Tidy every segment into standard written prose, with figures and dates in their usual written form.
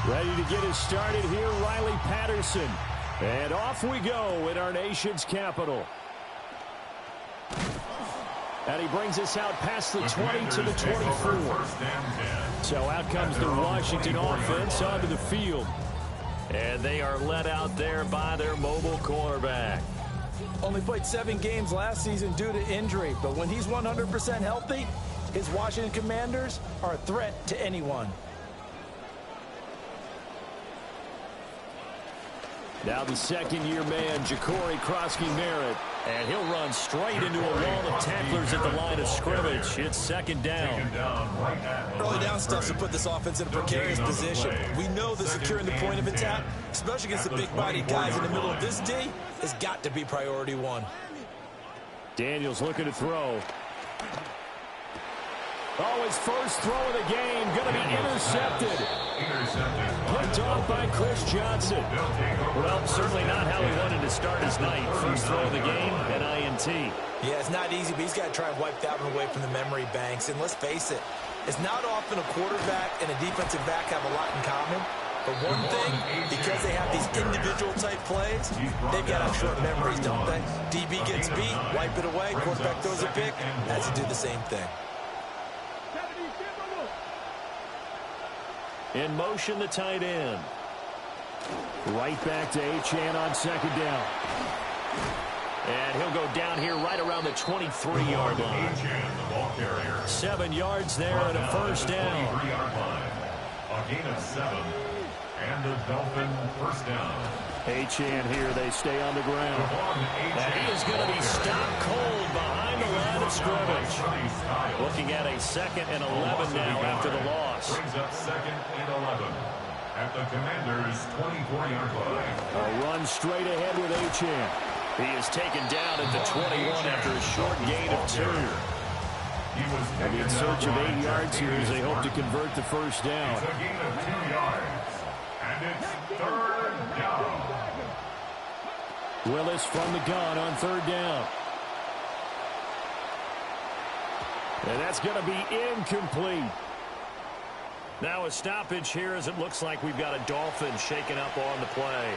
Ready to get us started here, Riley Patterson. And off we go in our nation's capital. And he brings us out past the 20 to the 24. So out comes the Washington offense onto the field. And they are led out there by their mobile quarterback. Only played 7 games last season due to injury, but when he's 100% healthy, his Washington Commanders are a threat to anyone. Now the second-year man, Ja'Cory Krosky-Merritt. And he'll run straight into a wall of tacklers at the line of scrimmage. It's second down. Early down stuff to put this offense in a precarious position. We know that securing the point of attack, especially against the big-bodied guys in the middle of this D, has got to be priority one. Daniels looking to throw. Oh, his first throw of the game going to be intercepted. Picked off by Chris Johnson. Well, certainly not how he wanted to start his night. First throw of the game, an INT. Yeah, it's not easy, but he's got to try and wipe that one away from the memory banks. And let's face it, it's not often a quarterback and a defensive back have a lot in common. But one thing, because they have these individual type plays, they've got to have short memories, don't they? DB gets beat, wipe it away, quarterback throws a pick, has to do the same thing. In motion, the tight end. Right back to Achane on second down. And he'll go down here right around the 23-yard line. 7 yards there and a first down. A gain of 7. And the Dolphin first down. Achane here, they stay on the ground. And he is going to be stopped cold behind the line of scrimmage. Looking at a 2nd and 11 now after the loss. Brings up 2nd and 11 at the Commanders' 24-yard line. A run straight ahead with Achane. He is taken down at the 21 after a short gain of 2. And in search of 8 yards here as they hope to convert the first down. It's a gain of 2 yards. And it's 3rd down. Willis from the gun on 3rd down. And that's going to be incomplete. Now a stoppage here as it looks like we've got a Dolphin shaken up on the play.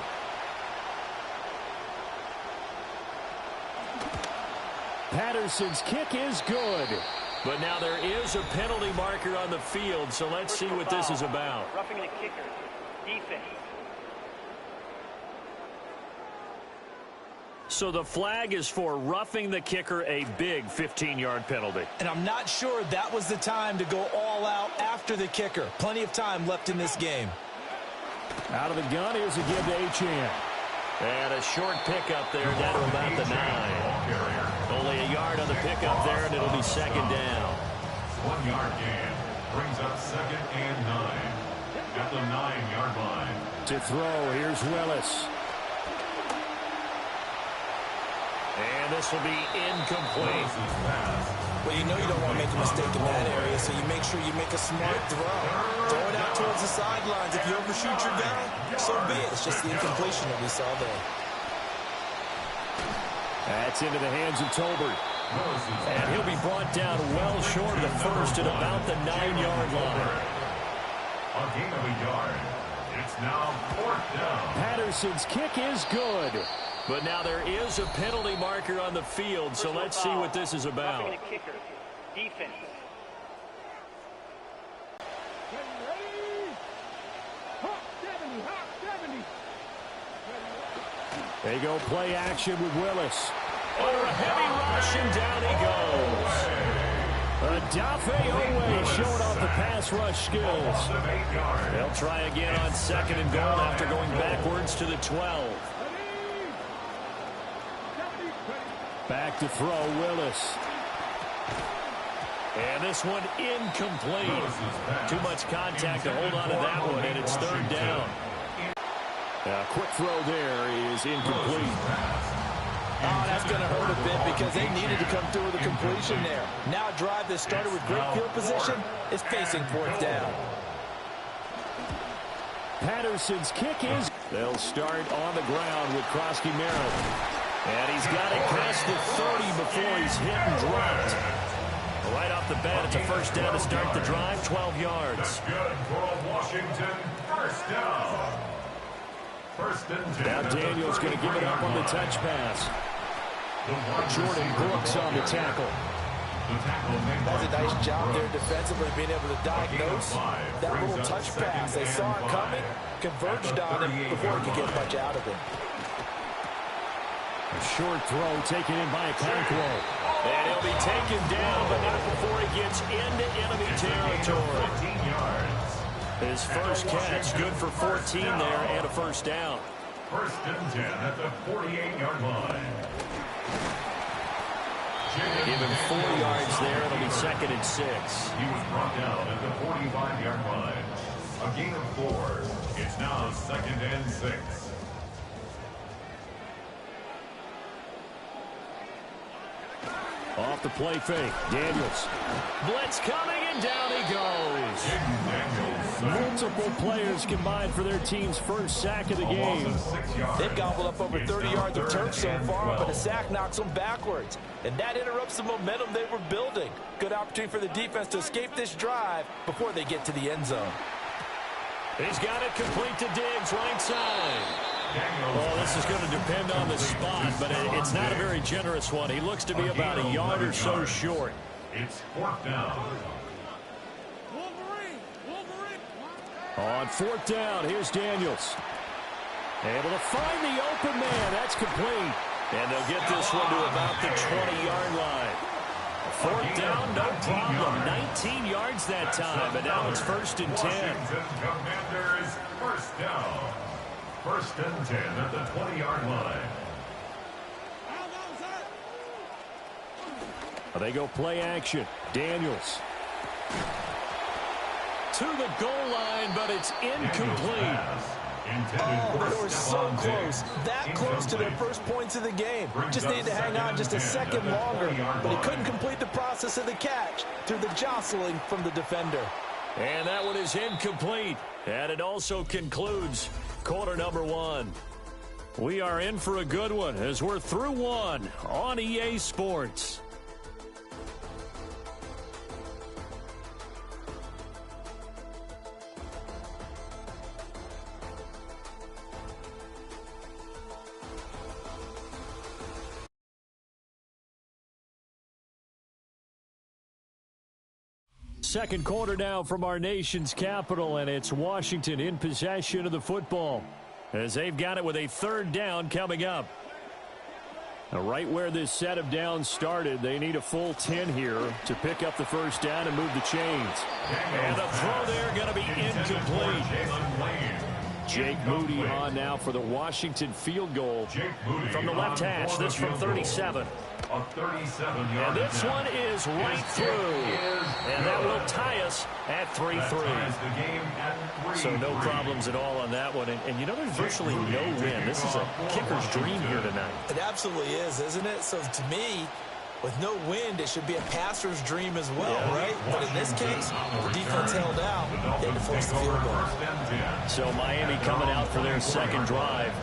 Patterson's kick is good. But now there is a penalty marker on the field, so let's see what this is about. Roughing the kicker. Defense. So the flag is for roughing the kicker, a big 15-yard penalty. And I'm not sure that was the time to go all out after the kicker. Plenty of time left in this game. Out of the gun, here's a give to Achane. And a short pickup there down to about the 9. Only a yard on the pickup there, and it'll be second down. 1 yard gain brings up 2nd and 9 at the 9-yard line. To throw, here's Willis. And this will be incomplete. Well, you know you don't want to make a mistake in that area, so you make sure you make a smart throw. Throw it out towards the sidelines. If you overshoot your guy, so be it. It's just the incompletion that we saw there. That's into the hands of Tolbert. And he'll be brought down well short of the first at about the 9-yard line. A gain of a yard. It's now 4th down. Patterson's kick is good. But now there is a penalty marker on the field, so let's see what this is about. Roughing the kicker. Defense. They go play action with Willis. Under a heavy rush, and down he goes. Adafe Owe showing off the pass rush skills. They'll try again on 2nd and goal after going backwards to the 12. Back to throw, Willis. And this one incomplete. Too much contact to hold on to that one, and it's 3rd down. A quick throw there is incomplete. Oh, that's going to hurt a bit because they needed to come through with a completion there. Now a drive that started with great field position is facing 4th down. Patterson's kick is... They'll start on the ground with Krosky-Merritt. And he's got it past the 30 before he's hit and dropped. Right off the bat, it's a first down to start the drive, 12 yards. Good for a Washington First down. First and 10. Now Daniels going to give it up on the touch pass. Jordan Brooks on the tackle. That's a nice job there defensively, being able to diagnose that little touch pass. They saw it coming, converged on it before he could get much out of it. A short throw taken in by Okonkwo. And he'll be taken down, but not before he gets into enemy territory. His first catch, good for 14 there, and a first down. First and 10 at the 48-yard line. Give him 4 yards there. It'll be second and 6. He was brought down at the 45-yard line. A gain of 4. It's now second and 6. Off the play fake. Daniels. Blitz coming, and down he goes. Multiple players combined for their team's first sack of the game. They've gobbled up over 30 yards of turf so far, but a sack knocks them backwards. And that interrupts the momentum they were building. Good opportunity for the defense to escape this drive before they get to the end zone. He's got it complete to Diggs, right side. Well, this is going to depend on the spot, but it's not a very generous one. He looks to be about a yard or so short. It's fourth down. On fourth down, here's Daniels. Able to find the open man. That's complete. And they'll get this one to about the 20-yard line. Fourth down, no problem. 19 yards that time, but now it's first and 10. Washington Commanders first down. First and 10 at the 20-yard line. They go play action. Daniels. To the goal line, but it's incomplete. Oh, they were so close. That close to their first points of the game. Just needed to hang on just a second longer, but he couldn't complete the process of the catch through the jostling from the defender. And that one is incomplete. And it also concludes quarter number 1. We are in for a good one as we're through one on EA Sports. Second quarter now from our nation's capital, and it's Washington in possession of the football as they've got it with a third down coming up. Now, right where this set of downs started, they need a full 10 here to pick up the first down and move the chains. And the throw there going to be incomplete. Jake Moody on now for the Washington field goal from the left hash. This from 37. A 37-yard. And this one is right through. And that will tie us at 3-3. So no problems at all on that one. And you know, there's virtually no win. This is a kicker's dream here tonight. It absolutely is, isn't it? So to me, with no wind, it should be a passer's dream as well, right? But in this case, the defense held out. They had to force the field goal. So Miami coming out for their second drive.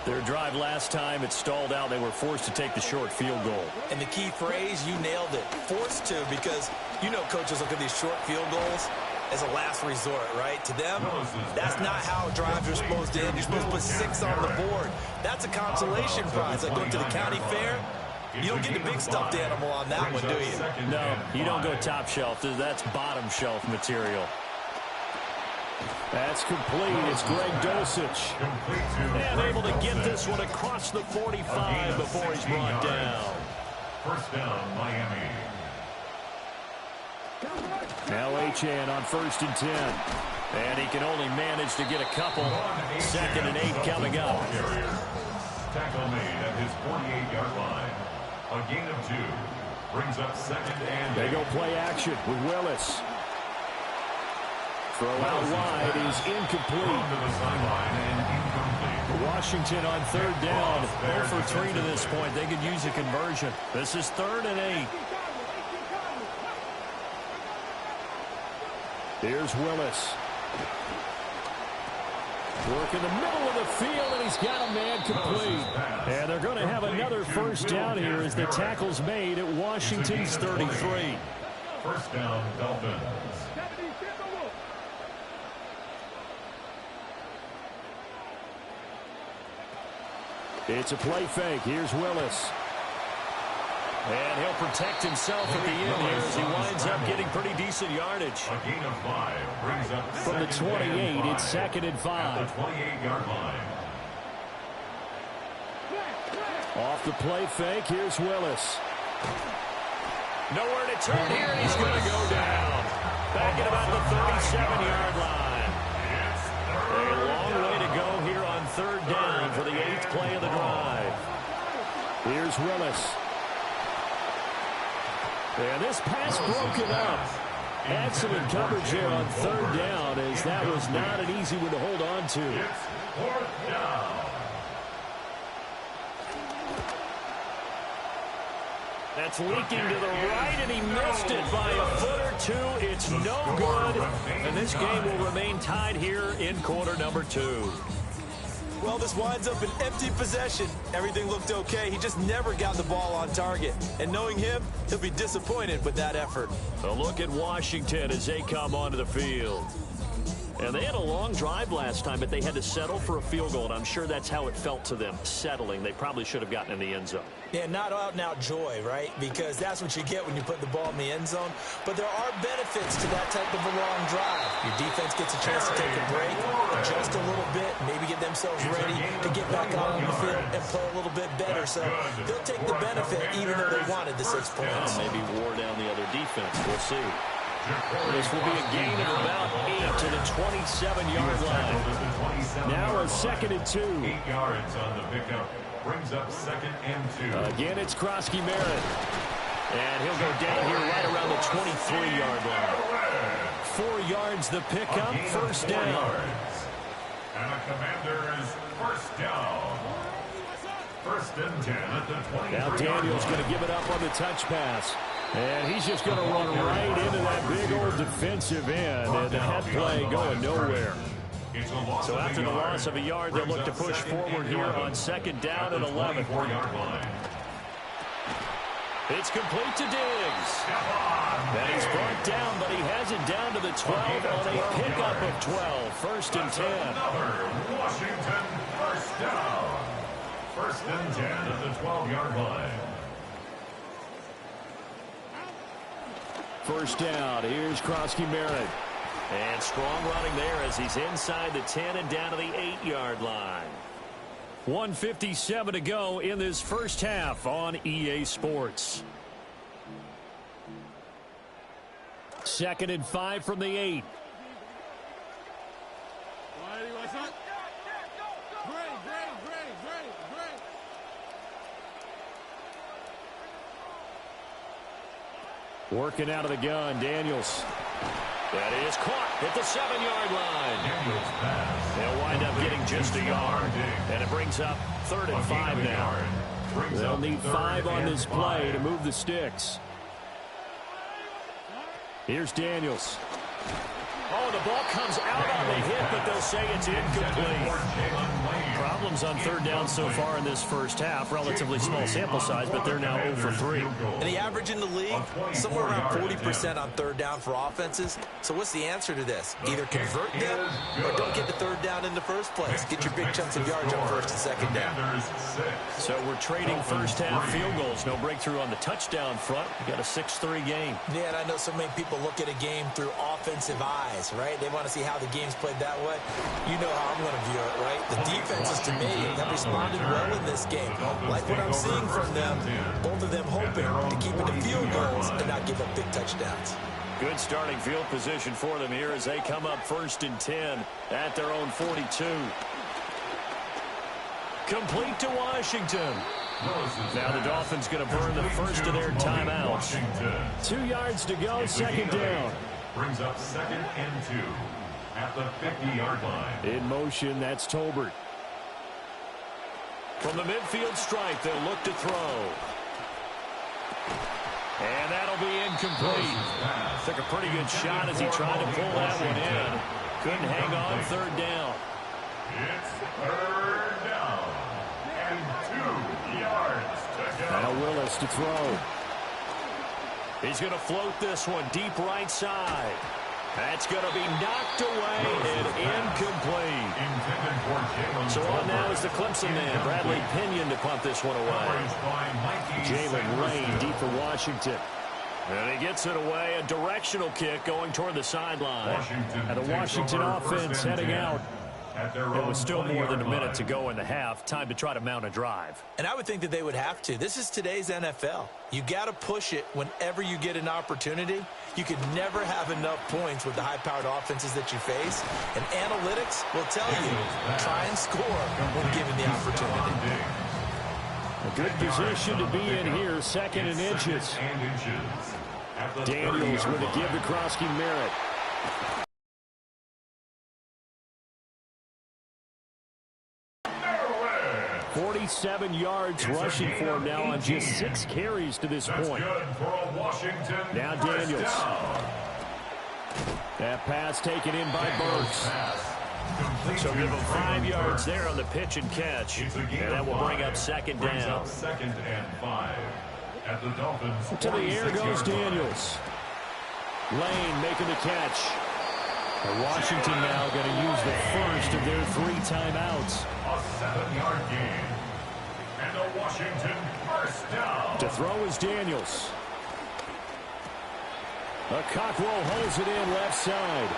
Their drive last time, it stalled out. They were forced to take the short field goal. And the key phrase, you nailed it. Forced to, because you know coaches look at these short field goals as a last resort, right? To them, that's not how drives are supposed to end. You're supposed to put 6 on the board. That's a consolation prize. Like going to the county fair, you don't get the big stuffed animal on that one, do you? No, you don't go top shelf. That's bottom shelf material. That's complete. It's Greg Dulcich. And able to get this one across the 45 before he's brought down. First down, Miami. Now Achane on first and 10. And he can only manage to get a couple. Second and 8 coming up. Tackle made at his 48-yard line. A gain of 2. Brings up second and 8. They go play action with Willis. Throw out wide is incomplete. Washington on third down. 0 for 3 to this point. They could use a conversion. This is 3rd and 8. Here's Willis. Work in the middle of the field, and he's got a man complete. And they're going to have another first down here as the tackle's made at Washington's 33. First down, Dolphins. It's a play fake. Here's Willis. And he'll protect himself at the end here as he winds up getting pretty decent yardage. A gain of 5 brings up From the 28, it's 2nd and 5. At the 28-yard line. Off the play fake, here's Willis. Nowhere to turn here, and he's going to go down. Back at about the 37-yard line. A long way to go here on 3rd down for the 8th play of the drive. Here's Willis. And this pass broken up. Excellent coverage here on 3rd down, as that was not an easy one to hold on to. It's 4th down. That's leaking to the right, and he missed it by a foot or two. It's no good, and this game will remain tied here in quarter number 2. Well, this winds up an empty possession. Everything looked okay. He just never got the ball on target. And knowing him, he'll be disappointed with that effort. A look at Washington as they come onto the field. And they had a long drive last time, but they had to settle for a field goal, and I'm sure that's how it felt to them, settling. They probably should have gotten in the end zone. Yeah, not out-and-out joy, right? Because that's what you get when you put the ball in the end zone. But there are benefits to that type of a long drive. Your defense gets a chance to take a break, adjust a little bit, maybe get themselves ready to get back out on the field and play a little bit better. So they'll take the benefit even though they wanted the 6 points. Maybe wore down the other defense. We'll see. This will be a gain of about 8 to the 27-yard line. Now a 2nd and 2. 8 yards on the pickup. Brings up 2nd and 2. Again, it's Krosky Merritt. And he'll go down here right around the 23-yard line. 4 yards the pickup, 1st down. And the Commanders' 1st down. 1st and 10 at the 23. Now Daniels going to give it up on the touch pass. And he's just going to run right into that big old defensive end. And that play going nowhere. So after the loss of a yard, they'll look to push forward here on 2nd down and 11. It's complete to Diggs. And he's brought down, but he has it down to the 12 on a pickup of 12. 1st and 10. Washington 1st down. 1st and 10 at the 12-yard line. 1st down. Here's Krosky Merritt. And strong running there as he's inside the 10 and down to the 8-yard line. 1:57 to go in this first half on EA Sports. 2nd and 5 from the 8. Working out of the gun, Daniels. That is caught at the 7-yard line. They'll wind up getting just a yard. And it brings up 3rd and 5 now. They'll need 5 on this play to move the sticks. Here's Daniels. Oh, the ball comes out on the hit, but they'll say it's incomplete. Problems on 3rd down so far in this first half. Relatively small sample size, but they're now 0 for 3. And the average in the league, somewhere around 40% on 3rd down for offenses. So what's the answer to this? Either convert them or don't get the 3rd down in the first place. Get your big chunks of yards on 1st and 2nd down. So we're trading first half field goals. No breakthrough on the touchdown front. We got a 6-3 game. Yeah, and I know so many people look at a game through offensive eyes, right? They want to see how the game's played that way. You know how I'm going to view it, right? The defenses, to me, have responded well in this game. Like what I'm seeing from them, both of them hoping to keep it to field goals and not give up big touchdowns. Good starting field position for them here as they come up 1st and 10 at their own 42. Complete to Washington. Now the Dolphins going to burn the first of their timeouts. 2 yards to go, 2nd down. Brings up 2nd and 2 at the 50-yard line. In motion, that's Tolbert. From the midfield stripe, they'll look to throw. And that'll be incomplete. Took a pretty good shot as he tried to pull that one in. Couldn't hang on 3rd down. It's 3rd down and 2 yards to go. Now Willis to throw. He's going to float this one deep right side. That's going to be knocked away and incomplete. Intended for Jalen So on now is the Clemson man, Bradley Pinion, to punt this one away. Jalen Rain deep for Washington. And he gets it away, a directional kick going toward the sideline. And the Washington offense heading out. It was still more than a minute to go in the half. Time to try to mount a drive. And I would think that they would have to. This is today's NFL. You got to push it whenever you get an opportunity. You could never have enough points with the high-powered offenses that you face. And analytics will tell you, try and score when given the opportunity. A good position to be in here, 2nd and inches. Daniels with a give to Krosky-Merritt. 47 yards rushing for him now on just 6 carries to this point. Now Daniels. That pass taken in by Burks. So give him 5 yards there on the pitch and catch. And that will bring up 2nd down. To the air goes Daniels. Lane making the catch. And Washington now going to use the first of their 3 timeouts. A 7-yard gain. And a Washington first down. To throw is Daniels. Cockrell holds it in left side.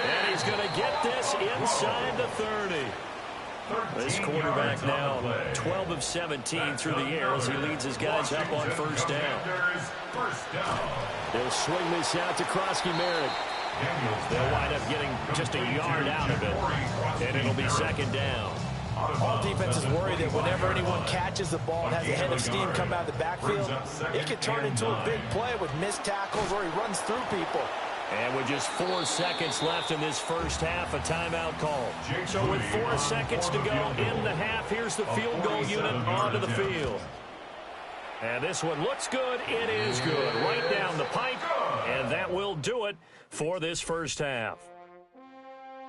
And he's going to get this inside the 30. This quarterback now 12 of 17 through the air as he leads his guys up on first down. They'll swing this out to Krosky-Merritt. They'll wind up getting just a yard out of it. And it'll be 2nd down. All defenses worry that whenever anyone catches the ball and has a head of steam come out of the backfield, it could turn into a big play with missed tackles or he runs through people. And with just 4 seconds left in this first half, a timeout call. So with 4 seconds to go in the half, here's the field goal unit onto the field. And this one looks good. It is good. Right down the pipe. And that will do it for this first half.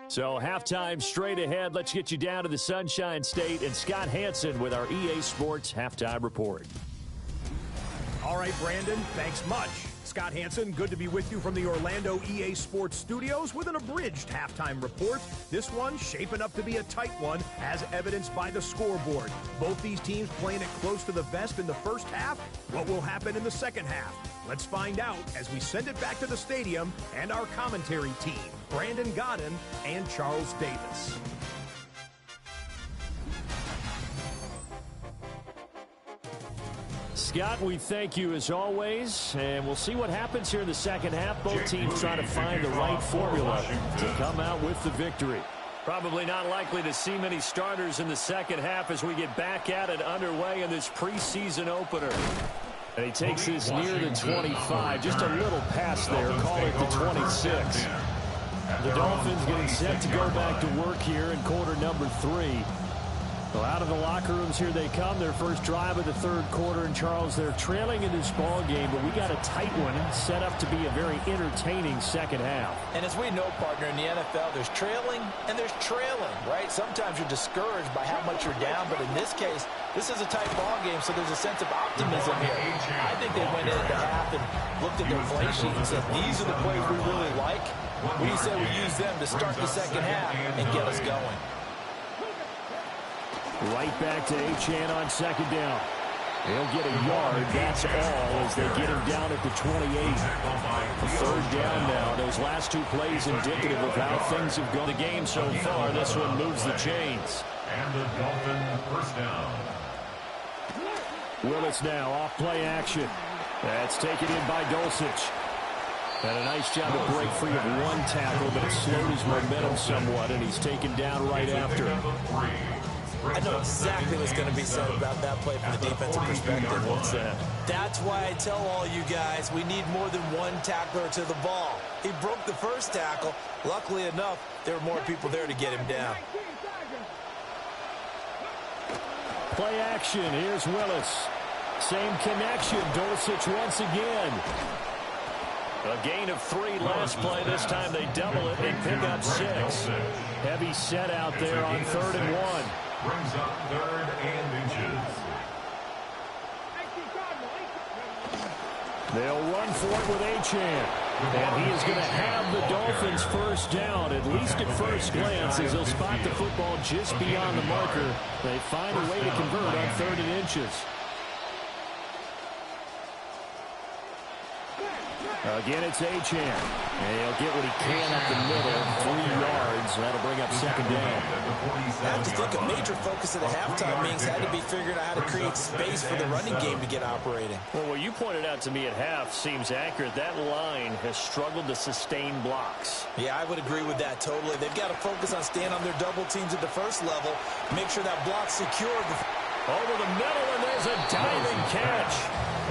So halftime straight ahead. Let's get you down to the Sunshine State and Scott Hansen with our EA Sports Halftime Report. All right, Brandon, thanks much. Scott Hansen, good to be with you from the Orlando EA Sports Studios with an abridged halftime report. This one shaping up to be a tight one, as evidenced by the scoreboard. Both these teams playing it close to the vest in the first half. What will happen in the second half? Let's find out as we send it back to the stadium and our commentary team, Brandon Godden and Charles Davis. Scott, we thank you as always, and we'll see what happens here in the second half. Both teams try to find the right formula to come out with the victory. Probably not likely to see many starters in the second half as we get back at it underway in this preseason opener. And he takes this near the 25, just a little pass there, call it the 26. The Dolphins getting set to go back to work here in quarter number 3. Well, out of the locker rooms here they come. Their first drive of the third quarter. And, Charles, they're trailing in this ball game, but we got a tight one set up to be a very entertaining second half. And as we know, partner, in the NFL, there's trailing and there's trailing, right? Sometimes you're discouraged by how much you're down, but in this case, this is a tight ball game, so there's a sense of optimism here. I think they went into half and looked at their play sheet and said, these are the plays we really like. What do you say we use them to start the second half and get us going? Right back to Achane on second down. They'll get a yard. That's all as they get him down at the 28. Third down now. Those last 2 plays indicative of how things have gone the game so far. This one moves the chains. And the Dolphin first down. Willis now off play action. That's taken in by Dulcich. And a nice job to break free of 1 tackle, but it slowed his momentum somewhat, and he's taken down right after. I know exactly what's going to be said about that play from the defensive perspective. What's that? That's why I tell all you guys we need more than 1 tackler to the ball. He broke the first tackle. Luckily enough, there were more people there to get him down. Play action. Here's Willis. Same connection. Dulcich once again. A gain of 3 last play. This time they double it and pick up 6. Heavy set out there on 3rd and 1. Brings up 3rd and inches. They'll run for it with Achane. And he is going to have the Dolphins first down, at least at first glance, as they'll spot the football just beyond the marker. They find a way to convert on 3rd and inches. Again, it's Achane. And he'll get what he can up the middle, 3 yards. That'll bring up 2nd down. I have to think a major focus at the halftime meetings had to be figuring out how to create space for the running game to get operating. Well, what you pointed out to me at half seems accurate. That line has struggled to sustain blocks. Yeah, I would agree with that totally. They've got to focus on staying on their double teams at the first level, make sure that block's secure. Over the middle, and there's a diving catch.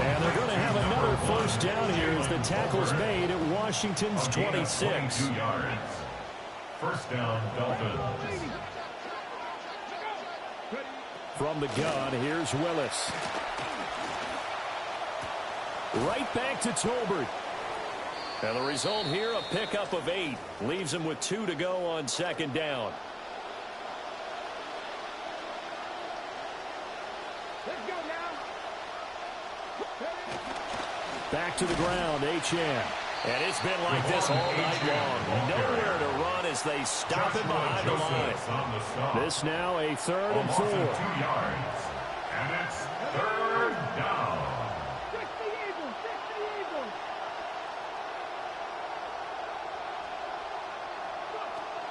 And they're going to have another first down here as the tackle's made at Washington's 26. 22 yards. First down, Dolphins. From the gun, here's Willis. Right back to Tolbert. And the result here, a pickup of 8. Leaves him with 2 to go on 2nd down. Back to the ground, Achane. And it's been like this all night long. Nowhere to run as they stop him behind the line. This now a 3rd and 4. 2 yards. And it's 3rd down.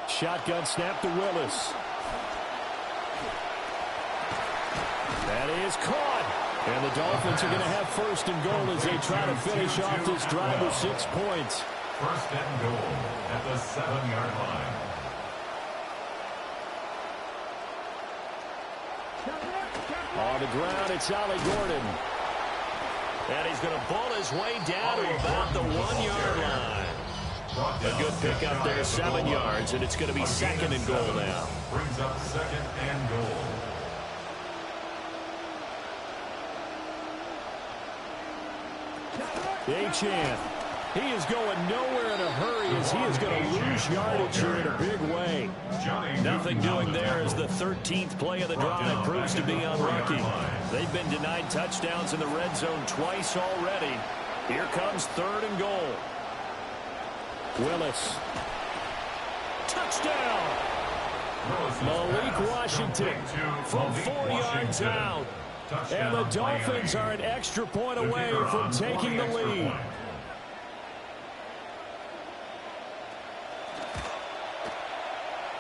Shotgun snap to Willis. That is caught. And the Dolphins are going to have 1st and goal as they try to finish off this drive with 6 points. 1st and goal at the 7-yard line. On the ground, it's Ollie Gordon. And he's going to ball his way down to about the 1-yard line. A good pickup there, 7 yards, and it's going to be 2nd and goal now. Brings up 2nd and goal. Achane. He is going nowhere in a hurry as he is going to lose yardage here in a big way. Nothing doing there as the 13th play of the drive proves to be unlucky. They've been denied touchdowns in the red zone twice already. Here comes 3rd and goal. Willis. Touchdown! Malik Washington from 4 yards out. And the Dolphins are an extra point away from taking the lead.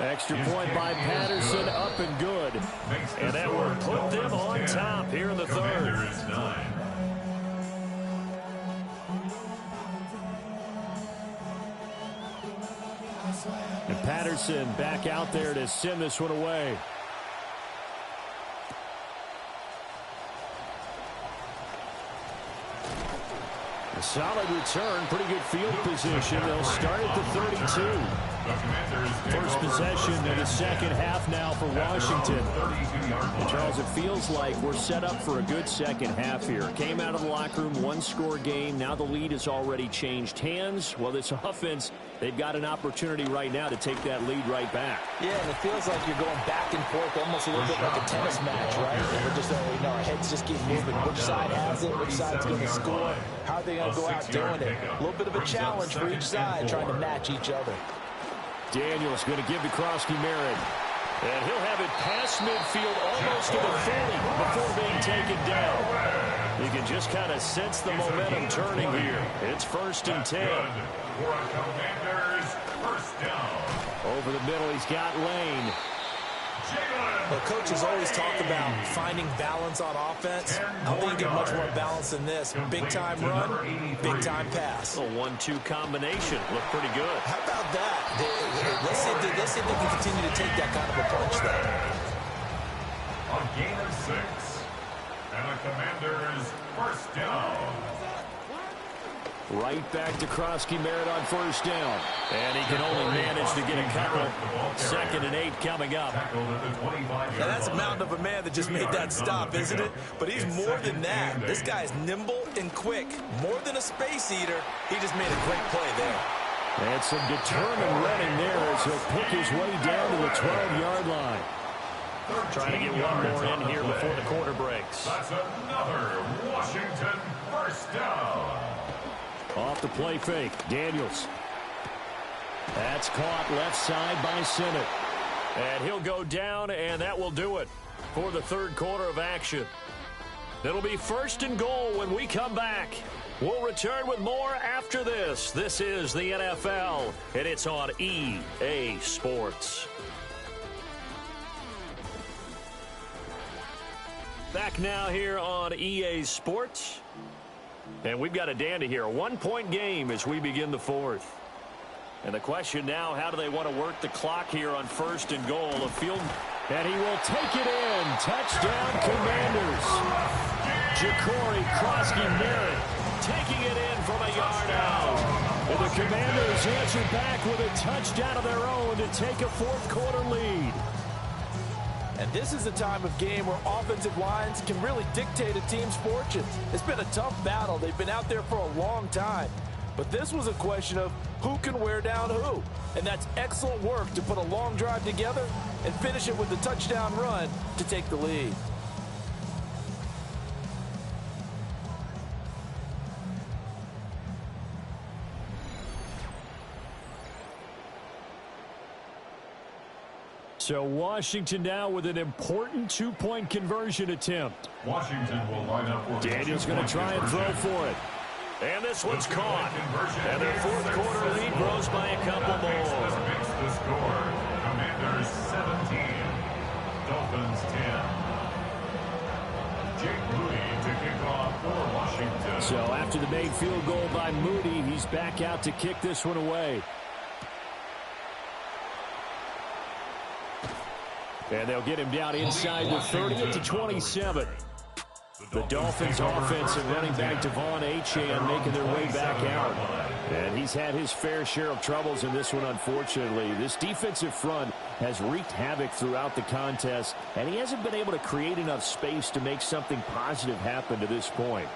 Extra point by Patterson, up and good. And that will put them on top here in the 3rd. And Patterson back out there to send this one away. A solid return, pretty good field position. They'll start at the 32. First possession of the 2nd half now for Washington. And Charles, it feels like we're set up for a good 2nd half here. Came out of the locker room, 1-score game. Now the lead has already changed hands. Well, this offense, they've got an opportunity right now to take that lead right back. Yeah, and it feels like you're going back and forth almost a little bit like a tennis match, right? And we're just, our heads just keep moving. Which side has it? Which side's going to score? How are they going to go out doing it? A little bit of a challenge for each side, trying to match each other. Daniels going to give to Krosky-Merritt. And he'll have it past midfield almost to the 40 before being taken down. You can just kind of sense the momentum turning here. It's 1st and 10. Over the middle, he's got Lane. Well, coaches always talk about finding balance on offense. I don't think you get much more balance than this. Big-time run, big-time pass. A 1-2 combination. Looked pretty good. How about that? Let's see if they can continue to take that kind of a punch there. A gain of 6. And the Commanders' 1st down. Right back to Krosky-Merritt on 1st down. And he can only manage to get a couple. 2nd and 8 coming up. Now that's a mountain of a man that just made that stop, isn't it? But he's more than that. This guy's nimble and quick. More than a space eater. He just made a great play there. And some determined running there as he'll pick his way down to the 12-yard line. Trying to get one more in here before the quarter breaks. That's another Washington 1st down. Off the play fake. Daniels. That's caught left side by Sinnott. And he'll go down, and that will do it for the third quarter of action. It'll be 1st and goal when we come back. We'll return with more after this. This is the NFL, and it's on EA Sports. Back now here on EA Sports. And we've got a dandy here. A 1-point game as we begin the fourth. And the question now, how do they want to work the clock here on 1st and goal? A field, and he will take it in. Touchdown, Commanders. Ja'Cory Krosky-Merritt taking it in from a yard out. And the Commanders answer back with a touchdown of their own to take a fourth quarter lead. And this is the time of game where offensive lines can really dictate a team's fortunes. It's been a tough battle. They've been out there for a long time. But this was a question of who can wear down who. And that's excellent work to put a long drive together and finish it with a touchdown run to take the lead. So Washington now with an important 2-point conversion attempt. Washington will line up for Daniels going to try and throw for it. And this one's caught. And their fourth quarter lead grows by a couple more. Makes the score. Commanders 17. Dolphins 10. Jake Moody to kick off for Washington. So after the made field goal by Moody, he's back out to kick this one away. And they'll get him down inside the 30 to 27. The Dolphins offense and running back Devon Achane making their way back out. And he's had his fair share of troubles in this one, unfortunately. This defensive front has wreaked havoc throughout the contest, and he hasn't been able to create enough space to make something positive happen to this point.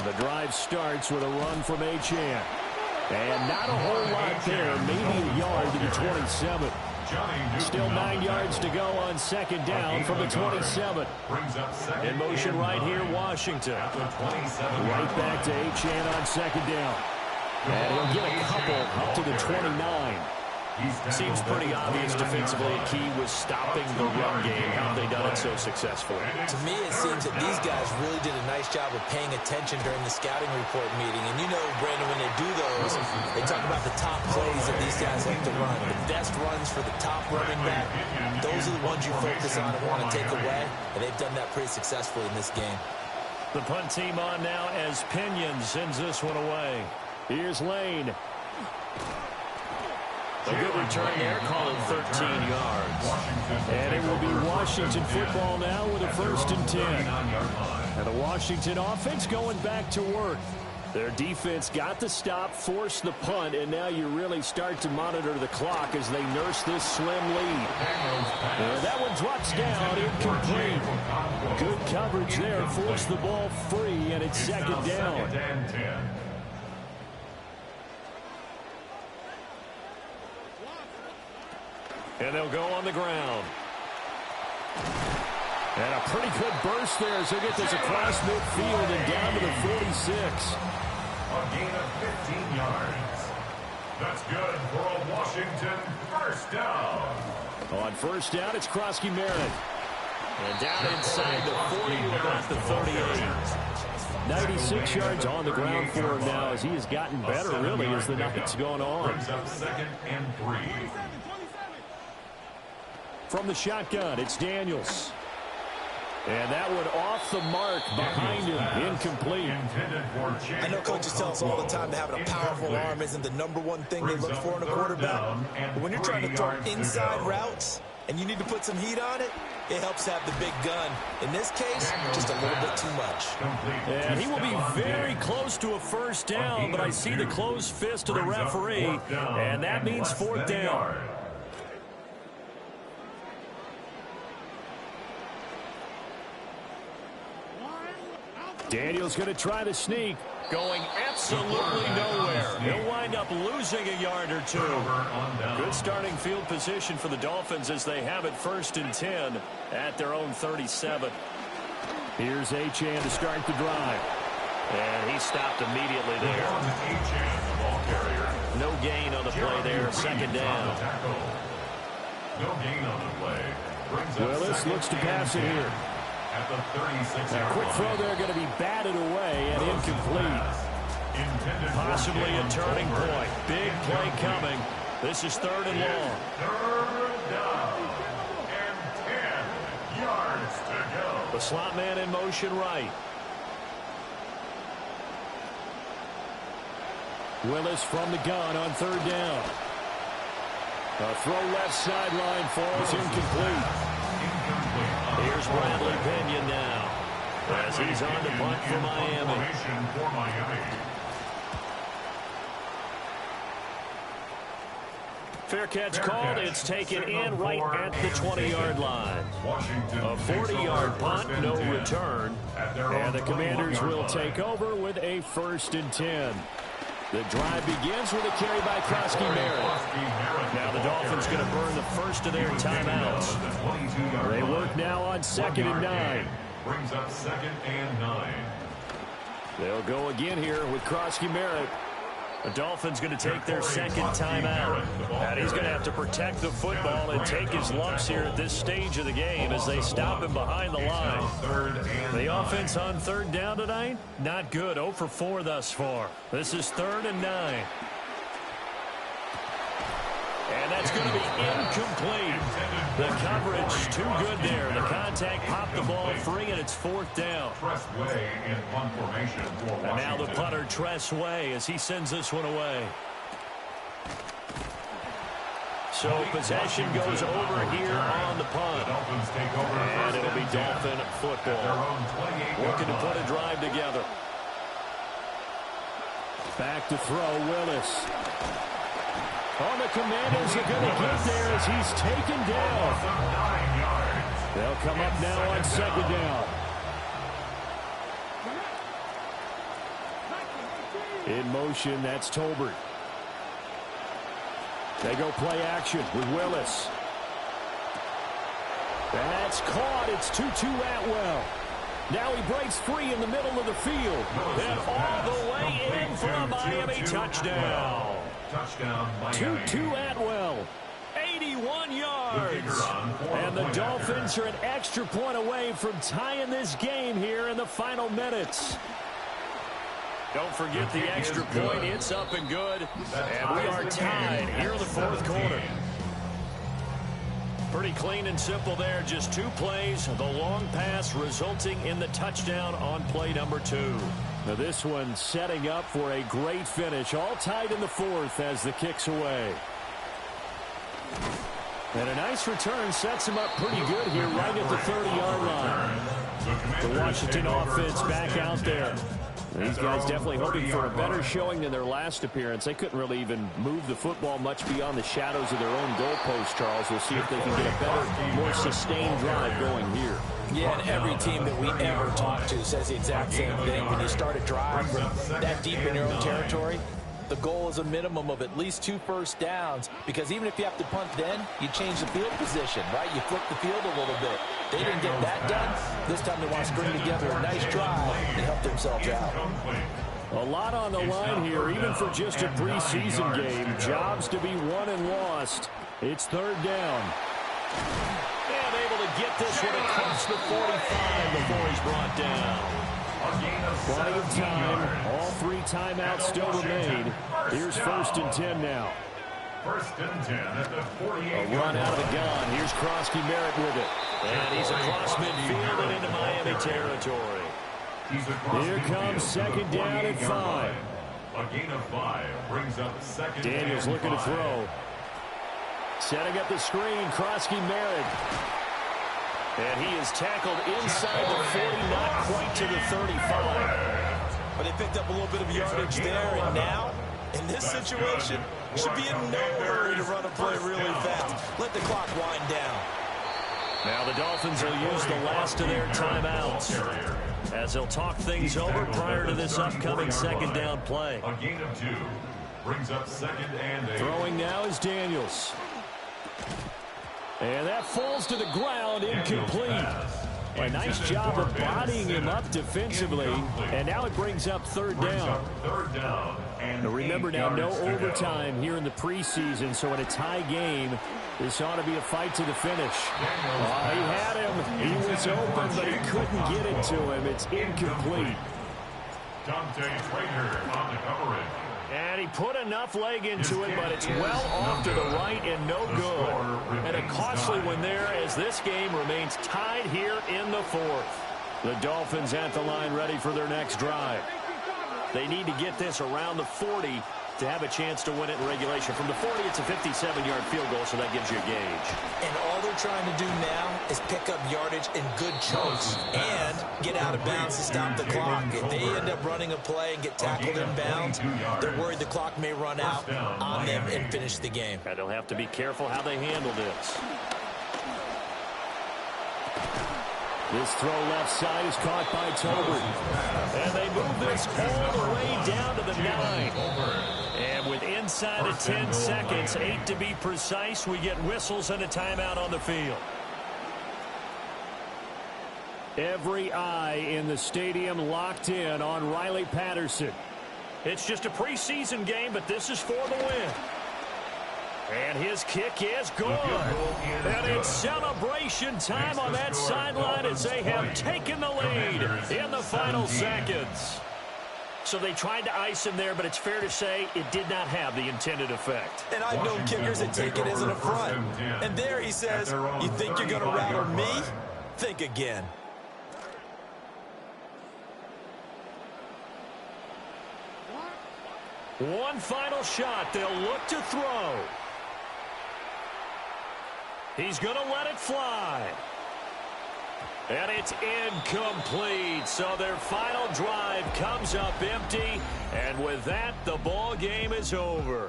The drive starts with a run from Achane. And not a whole lot there, maybe a yard to the 27. Still 9 yards to go on 2nd down from the 27. In motion right here, Washington. Right back to Achane on 2nd down. And he'll get a couple up to the 29. Seems pretty obvious defensively. A key was stopping the run game. How have they done it so successfully? To me, it seems that these guys really did a nice job of paying attention during the scouting report meeting. And you know, Brandon, when they do those, they talk about the top plays that these guys like to run. The best runs for the top running back. Those are the ones you focus on and want to take away. And they've done that pretty successfully in this game. The punt team on now as Pinion sends this one away. Here's Lane. A good return there, call it 13 yards. And it will be Washington football now with a 1st and 10. And the Washington offense going back to work. Their defense got the stop, forced the punt, and now you really start to monitor the clock as they nurse this slim lead. And that one drops down, incomplete. Good coverage there, forced the ball free, and it's 2nd down. And they'll go on the ground. And a pretty good burst there as he'll get this across midfield and down to the 46. A gain of 15 yards. That's good for a Washington 1st down. On 1st down, it's Krosky-Merritt. And down inside the 40 to about the 38. 96 yards on the ground for him now as he has gotten better, really, as the night's gone on. Brings up 2nd and 3. From the shotgun, it's Daniels. And that one off the mark behind him, incomplete. I know coaches tell us all the time that having a powerful arm isn't the #1 thing they look for in a quarterback. But when you're trying to throw inside routes and you need to put some heat on it, it helps have the big gun. In this case, just a little bit too much. And he will be very close to a 1st down, but I see the closed fist of the referee, and that means 4th down. Daniels going to try the sneak. Going absolutely nowhere. He'll wind up losing a yard or two. Good starting field position for the Dolphins as they have it 1st and 10 at their own 37. Here's Achane to start the drive. And he stopped immediately there. No gain on the play there. Second down. No gain on the play. Willis looks to pass it here. At the 36-yard line. Quick throw there going to be batted away and incomplete. Possibly a turning point. Big play coming. This is third and long. Third down. And 10 yards to go. The slot man in motion right. Willis from the gun on third down. A throw left sideline falls incomplete. Here's Bradley Pinion now as he's on the punt for Miami. Fair catch called. It's taken in right at the 20-yard line. A 40-yard punt, no return. And the Commanders will take over with a 1st and 10. The drive begins with a carry by Krosky-Merritt. Now the Dolphins going to burn the first of their timeouts. They work now on 2nd and 9. Brings up 2nd and 9. They'll go again here with Krosky-Merritt. The Dolphins going to take their 2nd timeout. And he's going to have to protect the football and take his lumps here at this stage of the game as they stop him behind the line. The offense on 3rd down tonight, not good. 0 for 4 thus far. This is 3rd and 9. And that's going to be incomplete. The coverage too good there. The contact popped the ball free, and it's 4th down. And now the punter, Tress Way, as he sends this one away. So possession goes over here on the punt. And it'll be Dolphin football. Looking to put a drive together. Back to throw, Willis. Oh, the Commanders are going to get there as he's taken down. They'll come up now on 2nd down. In motion, that's Tolbert. They go play action with Willis. That's caught. It's 2-2 Atwell. Now he breaks free in the middle of the field. And all the way in for a Miami touchdown. 2-2 Atwell. 81 yards. And the Dolphins are an extra point away from tying this game here in the final minutes. Don't forget the extra point. It's up and good. And we are tied here in the 4th quarter. Pretty clean and simple there. Just 2 plays. The long pass resulting in the touchdown on play number 2. Now this one setting up for a great finish. All tied in the 4th as the kick's away. And a nice return sets him up pretty good here right at the 30-yard line. The Washington offense back out there. These guys definitely hoping for a better showing than their last appearance. They couldn't really even move the football much beyond the shadows of their own goalpost, Charles. We'll see if they can get a better, more sustained drive going here. Yeah, and every team that we ever talk to says the exact same thing. When you start a drive from that deep in your own territory, the goal is a minimum of at least 2 first downs, because even if you have to punt then, you change the field position, right? You flip the field a little bit. They didn't get that done. This time they want to string together a nice drive and help themselves out. A lot on the line here, even for just a preseason game. Jobs to be won and lost. It's 3rd down. And able to get this one across the 45 before he's brought down. Plenty of time. All 3 timeouts still remain. Here's 1st and 10 now. 1st and 10 at the 48. A run out of the gun. Here's Krosky-Merritt with it. And he's across midfield and into Miami territory. Here comes 2nd down and 5. A gain of 5 brings up 2nd. Daniels looking to throw. Setting up the screen. Krosky-Merritt. And he is tackled inside the 40, not quite to the 35. But they picked up a little bit of yardage there, and now, in this situation, should be in no hurry to run a play really fast. Let the clock wind down. Now the Dolphins will use the last of their timeouts as they'll talk things over prior to this upcoming 2nd down play. A gain of 2 brings up 2nd and 8. Throwing now is Daniels. And that falls to the ground, incomplete. A nice job of bodying him up defensively. And now it brings up third down. Now remember now, no overtime here in the preseason, so in a tie game, this ought to be a fight to the finish. He had him. He was open, but he couldn't get it to him. It's incomplete. Dante Trader on the coverage. And he put enough leg into it, but it's well off to the right and no good. And a costly one there as this game remains tied here in the fourth. The Dolphins at the line ready for their next drive. They need to get this around the 40 to have a chance to win it in regulation. From the 40, it's a 57-yard field goal, so that gives you a gauge. And all they're trying to do now is pick up yardage in good chunks and get out of bounds to stop the clock. If they end up running a play and get tackled in bounds, they're worried the clock may run out on them and finish the game. And they'll have to be careful how they handle this. This throw left side is caught by Tolbert. And they move this all the way down to the 9. And with inside of 10 seconds, 8 to be precise, we get whistles and a timeout on the field. Every eye in the stadium locked in on Riley Patterson. It's just a preseason game, but this is for the win. And his kick is good. And it's celebration time on that sideline as they have taken the lead in the final seconds. So they tried to ice him there, but it's fair to say it did not have the intended effect. And I've known kickers that take it as an affront. And there he says, you think you're going to rattle me? Think again. One final shot. They'll look to throw. He's going to let it fly. And it's incomplete. So their final drive comes up empty. And with that, the ball game is over.